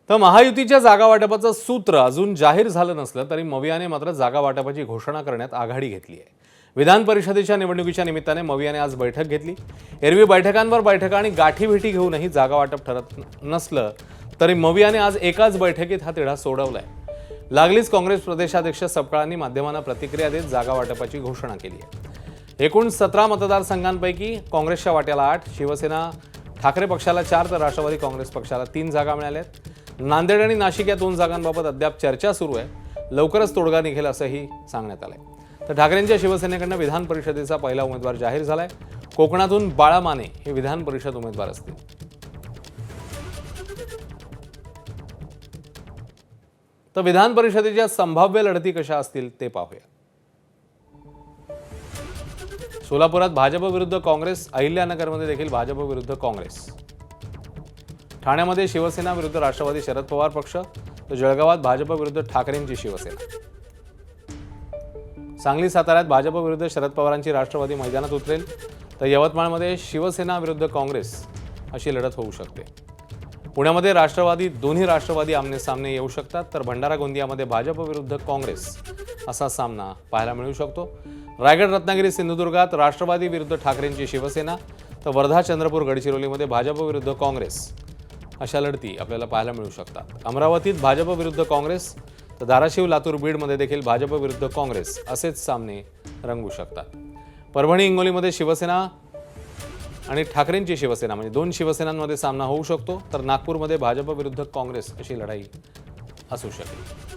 तर महायुतीच्या जागा वाटपाचं सूत्र अजून जाहीर झालं नसलं तरी मवियाने मात्र जागा वाटपाची घोषणा करण्यात आघाडी घेतली आहे। विधान परिषदेच्या निवडणुकीच्या निमित्ताने मवियाने आज बैठक घेतली। एरवी बैठकांवर बैठका आणि गाठीभेटी घेऊनही जागा वाटप ठरत नसलं तरी मवियाने आज एकाच बैठकीत हा तिढा सोडवलाय। लागलीच काँग्रेस प्रदेशाध्यक्ष सपकाळांनी माध्यमांना प्रतिक्रिया देत जागा वाटपाची घोषणा केली आहे। एकूण 17 मतदारसंघांपैकी काँग्रेसच्या वाट्याला 8, शिवसेना ठाकरे पक्षाला 4 तर राष्ट्रवादी काँग्रेस पक्षाला 3 जागा मिळाल्यात। नांदेड आणि नाशिक या 2 जागांबाबत अद्याप चर्चा सुरू आहे। लवकरच तोडगा निघेल असंही सांगण्यात आलंय। तर ठाकरेंच्या शिवसेनेकडून विधान परिषदेचा पहिला उमेदवार जाहीर झालाय। कोकणातून बाळा माने हे विधान परिषद उमेदवार असतील। तर विधान परिषदेच्या संभाव्य लढती कशा असतील ते पाहूया। सोलापुरात भाजप विरुद्ध काँग्रेस, अहिल्यानगरमध्ये देखील भाजप विरुद्ध काँग्रेस, ठाण्यामध्ये शिवसेना विरुद्ध राष्ट्रवादी शरद पवार पक्ष, तर जळगावात भाजप विरुद्ध ठाकरेंची शिवसेना, सांगली साताऱ्यात भाजप विरुद्ध शरद पवारांची राष्ट्रवादी मैदानात उतरेल, तर यवतमाळमध्ये शिवसेना विरुद्ध काँग्रेस अशी लढत होऊ शकते। पुण्यामध्ये दोन्ही राष्ट्रवादी आमने सामने येऊ शकतात, तर भंडारा गोंदियामध्ये भाजप विरुद्ध काँग्रेस असा सामना पाहायला मिळू शकतो। रायगड, रत्नागिरी, सिंधुदुर्गात राष्ट्रवादी विरुद्ध ठाकरेंची शिवसेना, तर वर्धा, चंद्रपूर, गडचिरोलीमध्ये भाजप विरुद्ध काँग्रेस अशा लढती आपल्याला पाहायला मिळू शकतात। अमरावतीत भाजप विरुद्ध काँग्रेस, तर धाराशिव, लातूर, बीडमध्ये देखील भाजप विरुद्ध काँग्रेस असेच सामने रंगू शकतात। परभणी, हिंगोलीमध्ये शिवसेना आणि ठाकरेंची शिवसेना म्हणजे 2 शिवसेनांमध्ये सामना होऊ शकतो, तर नागपूरमध्ये भाजप विरुद्ध काँग्रेस अशी लढाई असू शकेल।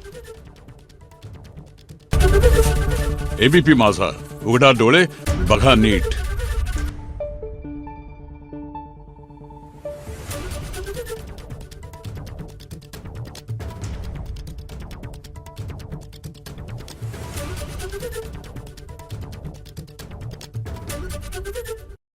एबीपी माझा, उघडा डोळे बघा नीट।